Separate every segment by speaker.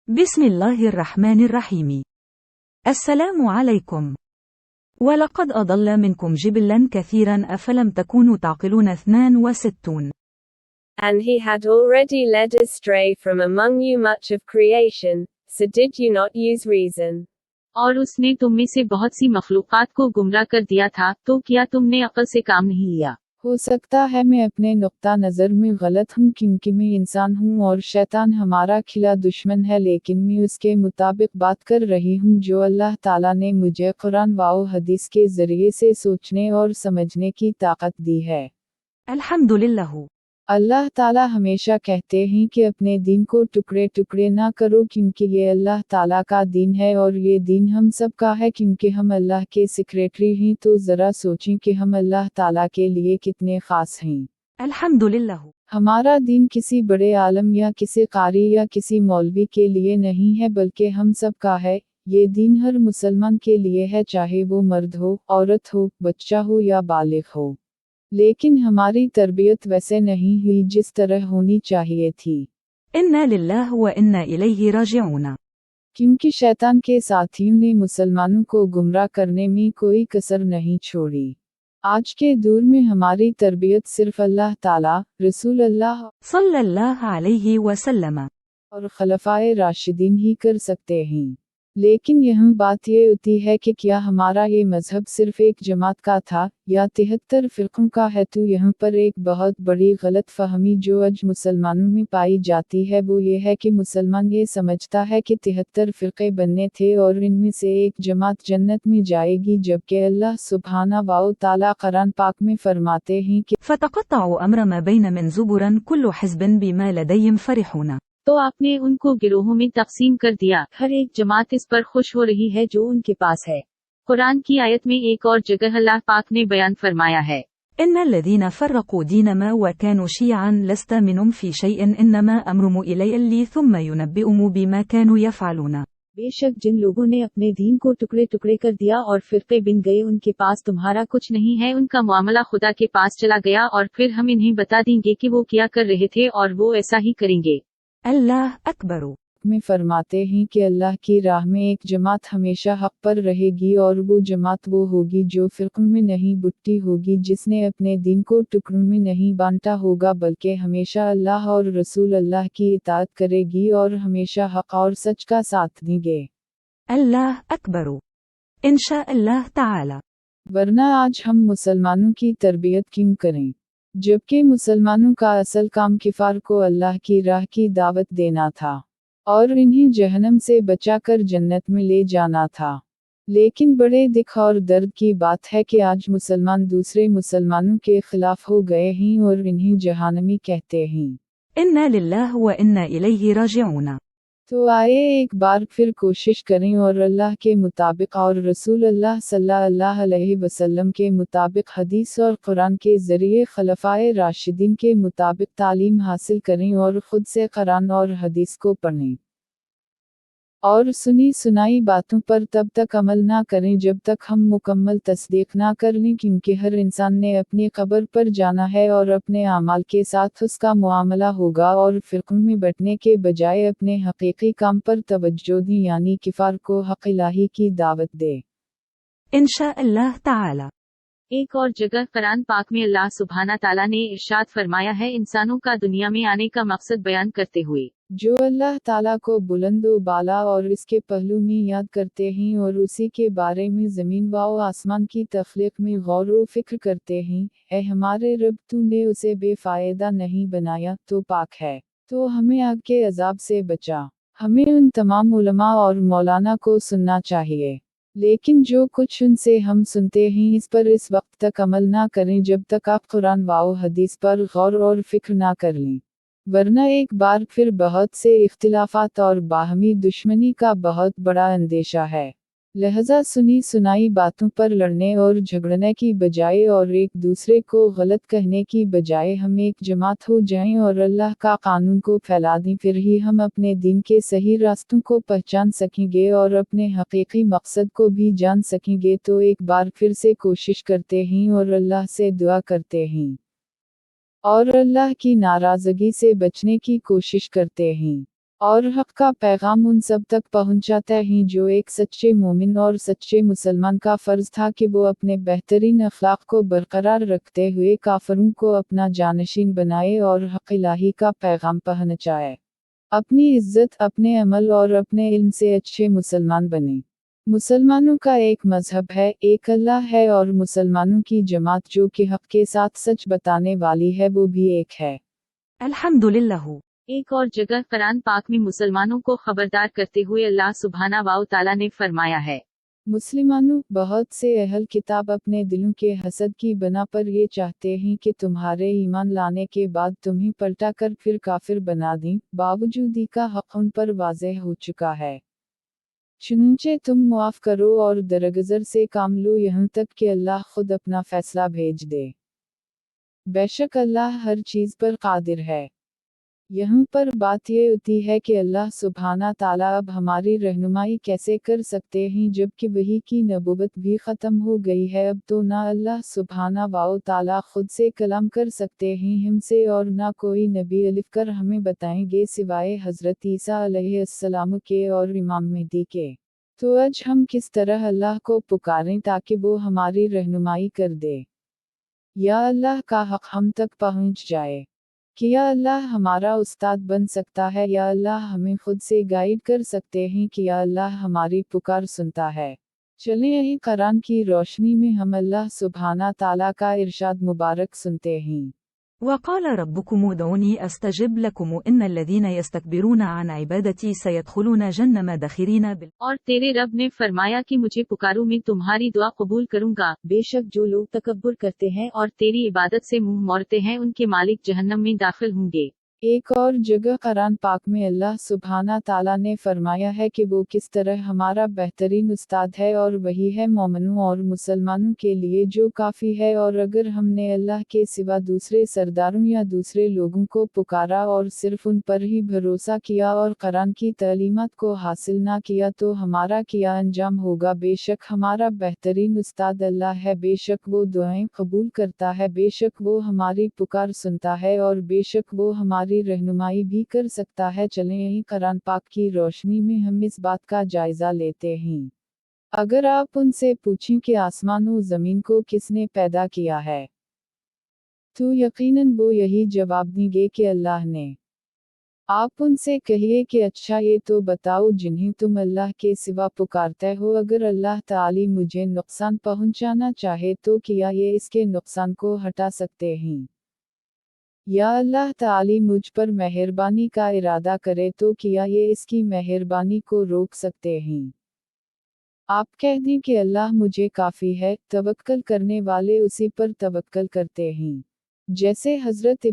Speaker 1: بسم الله الرحمن الرحيم. السلام عليكم. ولقد أضل منكم جبلا كثيرا أفلم تكونوا تعقلون 62.
Speaker 2: And he had already led astray from among you much of creation, so did you not use reason?
Speaker 3: और उसने तुम में से बहुत सी मखलूक़ात को गुमराह कर दिया था, तो क्या तुमने अक्ल से काम नहीं लिया?
Speaker 4: हो सकता है मैं अपने नुक्ता नज़र में गलत हूँ क्योंकि मैं इंसान हूँ और शैतान हमारा खिला दुश्मन है, लेकिन मैं उसके मुताबिक बात कर रही हूँ जो अल्लाह ताला ने मुझे कुरान व हदीस के ज़रिए से सोचने और समझने की ताकत दी है।
Speaker 1: अल्हम्दुलिल्लाह।
Speaker 4: अल्लाह ताला हमेशा कहते हैं कि अपने दीन को टुकड़े टुकड़े ना करो क्योंकि ये अल्लाह ताला का दीन है और ये दीन हम सब का है क्योंकि हम अल्लाह के सेक्रेटरी हैं। तो ज़रा सोचें कि हम अल्लाह ताला के लिए कितने ख़ास हैं।
Speaker 1: अल्हम्दुलिल्लाह।
Speaker 4: हमारा दीन किसी बड़े आलम या किसी कारी या किसी मौलवी के लिए नहीं है बल्कि हम सब का है। ये दीन हर मुसलमान के लिए है, चाहे वो मर्द हो, औरत हो, बच्चा हो या बालिग हो। लेकिन हमारी तरबियत वैसे नहीं हुई जिस तरह होनी चाहिए थी।
Speaker 1: इन्ना लिल्लाह व इन्ना इलैहि राजिऊन।
Speaker 4: क्योंकि शैतान के साथियों ने मुसलमानों को गुमराह करने में कोई कसर नहीं छोड़ी। आज के दौर में हमारी तरबियत सिर्फ अल्लाह ताला, रसूल अल्लाह
Speaker 1: सल्लल्लाहु अलैहि वसल्लम
Speaker 4: और खलफाए राशिदीन ही कर सकते हैं। लेकिन यह बात ये होती है कि क्या हमारा ये मज़हब सिर्फ एक जमात का था या 73 फ़िरक़ों का है। तो यहाँ पर एक बहुत बड़ी गलत फहमी जो आज मुसलमानों में पाई जाती है वो ये है कि मुसलमान ये समझता है कि 73 फ़िरक़े बनने थे और इनमें से एक जमात जन्नत में जाएगी, जबकि अल्लाह सुब्हाना व तआला कुरान पाक में फरमाते हैं कि
Speaker 1: फ़तक़त्तअू अम्र मा बैन मिन ज़ुबुरन कुल्लु हिज़्बिन बिमा लदैहिम फ़रिहून।
Speaker 3: तो आपने उनको गिरोहों में तकसीम कर दिया, हर एक जमात इस पर खुश हो रही है जो उनके पास है। कुरान की आयत में एक और जगह अल्लाह पाक ने बयान फरमाया है,
Speaker 1: इन्नल्लज़ीना फ़र्रक़ू दीनहुम व कानू शियअन लस्त मिनहुम फ़ी शैइन इन्नमा अम्रुहुम इलैहि सुम्मा युनब्बिउहुम बिमा कानू यफ़अलून।
Speaker 3: बेशक जिन लोगों ने अपने दीन को टुकड़े टुकड़े कर दिया और फिरके बिन गए उनके पास तुम्हारा कुछ नहीं है, उनका मामला खुदा के पास चला गया और फिर हम इन्हें बता देंगे कि वो क्या कर रहे थे और वो ऐसा ही करेंगे।
Speaker 1: अल्लाह अकबर
Speaker 4: में फरमाते हैं कि अल्लाह की राह में एक जमात हमेशा हक पर रहेगी और वो जमात वो होगी जो फ़िरक़ों में नहीं बुट्टी होगी, जिसने अपने दीन को टुकड़ों में नहीं बांटा होगा बल्कि हमेशा अल्लाह और रसूल अल्लाह की इताअत करेगी और हमेशा हक और सच का साथ देंगे।
Speaker 1: अल्लाह अकबर इंशाअल्लाह ताला।
Speaker 4: वरना आज हम मुसलमानों की तरबियत क्यों करें, जबकि मुसलमानों का असल काम किफ़ार को अल्लाह की राह की दावत देना था और इन्हें जहन्नम से बचाकर जन्नत में ले जाना था। लेकिन बड़े दुख और दर्द की बात है कि आज मुसलमान दूसरे मुसलमानों के खिलाफ हो गए हैं और इन्हें जहन्नमी कहते हैं।
Speaker 1: इन्ना लिल्लाह व इन्ना इलैहि राजिऊन।
Speaker 4: तो आइए एक बार फिर कोशिश करें और अल्लाह के मुताबिक और रसूल अल्लाह सल्लल्लाहु अलैहि वसल्लम के मुताबिक हदीस और कुरान के ज़रिए खलफाए राशिदीन के मुताबिक तालीम हासिल करें और ख़ुद से कुरान और हदीस को पढ़ें और सुनी सुनाई बातों पर तब तक अमल ना करें जब तक हम मुकम्मल तस्दीक ना कर लें, क्योंकि हर इंसान ने अपनी कब्र पर जाना है और अपने आमाल के साथ उसका मुआमला होगा। और फ़िरक़ों में बंटने के बजाय अपने हकीकी काम पर तवज्जो दें, यानी किफ़ार को हक़ इलाही की दावत दे
Speaker 1: इंशाअल्लाह ताला।
Speaker 3: एक और जगह कुरान पाक में अल्लाह सुब्हाना ताला ने इरशाद फरमाया है, इंसानों का दुनिया में आने का मकसद बयान करते हुए,
Speaker 4: जो अल्लाह ताला को बुलंदो बाला और इसके पहलू में याद करते हैं और उसी के बारे में ज़मीन व आसमान की तख्लीक में गौर व फिक्र करते हैं। ए हमारे रब, तूने उसे बेफ़ायदा नहीं बनाया, तो पाक है, तो हमें आग के अज़ाब से बचा। हमें उन तमाम उलमा और मौलाना को सुनना चाहिए, लेकिन जो कुछ उनसे हम सुनते हैं इस पर इस वक्त तक अमल ना करें जब तक आप कुरान व हदीस पर गौर और फिक्र ना कर लें, वरना एक बार फिर बहुत से इख्तिलाफात और बाहमी दुश्मनी का बहुत बड़ा अंदेशा है। लिहाजा सुनी सुनाई बातों पर लड़ने और झगड़ने की बजाय और एक दूसरे को गलत कहने की बजाय हम एक जमात हो जाएं और अल्लाह का कानून को फैला दें, फिर ही हम अपने दीन के सही रास्तों को पहचान सकेंगे और अपने हकीकी मकसद को भी जान सकेंगे। तो एक बार फिर से कोशिश करते हैं और अल्लाह से दुआ करते हैं और अल्लाह की नाराज़गी से बचने की कोशिश करते हैं। और हक का पैगाम उन सब तक पहुंचाता है जो एक सच्चे मोमिन और सच्चे मुसलमान का फ़र्ज था कि वो अपने बेहतरीन अखलाक को बरकरार रखते हुए काफिरों को अपना जानशीन बनाए और हक इलाही का पैगाम पहुंचाए। अपनी इज्जत, अपने अमल और अपने इल्म से अच्छे मुसलमान बने। मुसलमानों का एक मजहब है, एक अल्लाह है और मुसलमानों की जमात जो कि हक के साथ सच बताने वाली है वो भी एक है।
Speaker 1: अल्हम्दुलिल्लाह।
Speaker 3: एक और जगह कुरान पाक में मुसलमानों को खबरदार करते हुए अल्लाह सुब्हाना व तआला ने फरमाया है,
Speaker 4: मुसलमानों, बहुत से अहल किताब अपने दिलों के हसद की बना पर ये चाहते हैं कि तुम्हारे ईमान लाने के बाद तुम्हें पलटा कर फिर काफिर बना दें, बावजूद का हक उन पर वाज़ेह हो चुका है। चुनंचे तुम मुआफ करो और दरगुजर से काम लो यहाँ तक कि अल्लाह खुद अपना फैसला भेज दे। बेशक अल्लाह हर चीज़ पर कादिर है। यहाँ पर बात ये होती है कि अल्लाह सुब्हाना ताला अब हमारी रहनुमाई कैसे कर सकते हैं जबकि वही की नबूवत भी ख़त्म हो गई है। अब तो ना अल्लाह सुब्हाना व ताला खुद से कलाम कर सकते हैं हमसे और ना कोई नबी अलिफ कर हमें बताएंगे सिवाय हज़रत ईसा अलैहिस्सलाम के और इमाम मेहदी के। तो आज हम किस तरह अल्लाह को पुकारें ताकि वो हमारी रहनुमाई कर दे। या अल्लाह का हक हम तक पहुँच जाए। क्या अल्लाह हमारा उस्ताद बन सकता है? या अल्लाह हमें खुद से गाइड कर सकते हैं? क्या अल्लाह हमारी पुकार सुनता है? चलें यही कुरान की रोशनी में हम अल्लाह सुब्हाना ताला का इरशाद मुबारक सुनते हैं।
Speaker 1: وقال ربكم ادعوني أستجب لكم إن الذين يستكبرون عن عبادتي سيدخلون جهنم داخرين
Speaker 3: और तेरे रब ने फरमाया कि मुझे पुकारो मैं तुम्हारी दुआ कबूल करूंगा। बेशक जो लोग तकब्बुर करते हैं और तेरी इबादत से मुंह मोड़ते हैं उनके मालिक जहन्नम में दाखिल होंगे।
Speaker 4: एक और जगह कुरान पाक में अल्लाह सुब्हाना ताला ने फरमाया है कि वो किस तरह हमारा बेहतरीन उस्ताद है और वही है मोमिनों और मुसलमानों के लिए जो काफ़ी है। और अगर हमने अल्लाह के सिवा दूसरे सरदारों या दूसरे लोगों को पुकारा और सिर्फ उन पर ही भरोसा किया और कुरान की तालीमात को हासिल ना किया तो हमारा क्या अंजाम होगा। बेशक हमारा बेहतरीन उस्ताद अल्लाह है, बेशक वो दुआएं कबूल करता है, बेशक वो हमारी पुकार सुनता है और बेशक वो हमारी रहनुमाई भी कर सकता है। चलें यही कुरान पाक की रोशनी में हम इस बात का जायजा लेते हैं। अगर आप उनसे पूछें कि आसमान और ज़मीन को किसने पैदा किया है तो यकीनन वो यही जवाब देंगे कि अल्लाह ने। आप उनसे कहिए कि अच्छा ये तो बताओ जिन्हें तुम अल्लाह के सिवा पुकारते हो, अगर अल्लाह ताली मुझे नुकसान पहुंचाना चाहे तो क्या ये इसके नुकसान को हटा सकते हैं? या अल्लाह ताली मुझ पर मेहरबानी का इरादा करे तो क्या ये इसकी मेहरबानी को रोक सकते हैं? आप कह दें कि अल्लाह मुझे काफ़ी है, तवक्कल करने वाले उसी पर तवक्कल करते हैं। जैसे हज़रत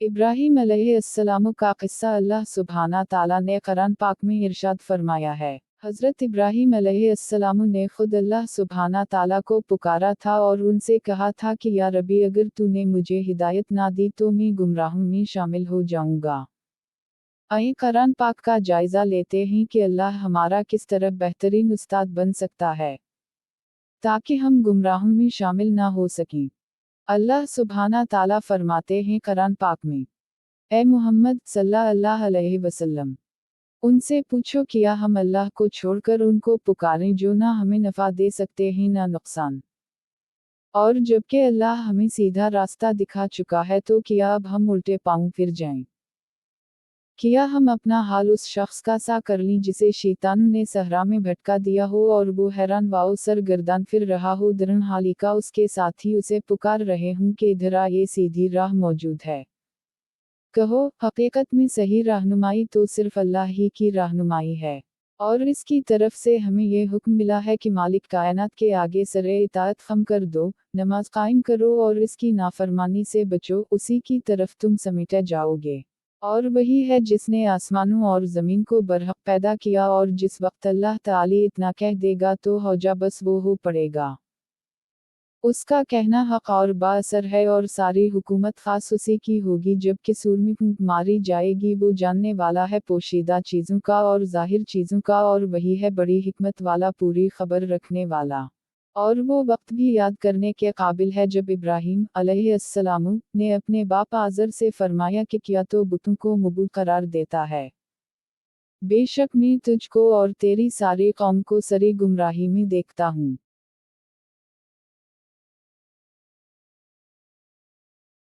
Speaker 4: इब्राहीम अलैहिस्सलाम का किस्सा अल्लाह सुब्हाना ताला ने कुरान पाक में इरशाद फरमाया है। हज़रत इब्राहीम अलैहिस्सलाम ने खुद अल्लाह सुब्हाना ताला को पुकारा था और उनसे कहा था कि या रबी अगर तूने मुझे हिदायत ना दी तो मैं गुमराहों में शामिल हो जाऊंगा। आइए कुरान पाक का जायजा लेते हैं कि अल्लाह हमारा किस तरह बेहतरीन उस्ताद बन सकता है ताकि हम गुमराहों में शामिल ना हो सकें। अल्लाह सुब्हाना ताला फरमाते हैं कुरान पाक में, ए मोहम्मद सल्लल्लाहु अलैहि वसल्लम, उनसे पूछो क्या हम अल्लाह को छोड़कर उनको पुकारें जो ना हमें नफ़ा दे सकते हैं ना नुकसान। और जबकि अल्लाह हमें सीधा रास्ता दिखा चुका है तो क्या अब हम उल्टे पांव फिर जाएं? क्या हम अपना हाल उस शख्स का सा कर लें जिसे शैतान ने सहरा में भटका दिया हो और वो हैरान वाओ सरगर्दान फिर रहा हो, दरन हाली का उसके साथी उसे पुकार रहे हों कि इधर आ, ये सीधी राह मौजूद है। कहो, हकीकत में सही रहनुमाई तो सिर्फ अल्लाह ही की रहनुमाई है और इसकी तरफ से हमें ये हुक्म मिला है कि मालिक कायनात के आगे सरे इताअत खम कर दो, नमाज कायम करो और इसकी नाफरमानी से बचो, उसी की तरफ तुम समेटे जाओगे। और वही है जिसने आसमानों और ज़मीन को बरहक पैदा किया और जिस वक्त अल्लाह ताली इतना कह देगा तो हो जा बस वो हो पड़ेगा। उसका कहना हक और बाअसर है और सारी हुकूमत खास उसी की होगी जबकि सूर में फूंक मारी जाएगी। वो जानने वाला है पोशीदा चीज़ों का और ज़ाहिर चीज़ों का और वही है बड़ी हिकमत वाला, पूरी खबर रखने वाला। और वो वक्त भी याद करने के काबिल है जब इब्राहीम अलैहिस्सलाम ने अपने बाप आज़र से फरमाया कि क्या तो बुतों को मबूद करार देता है। بے شک میں تجھ کو اور تیری ساری قوم کو سرے گمراہی میں دیکھتا ہوں۔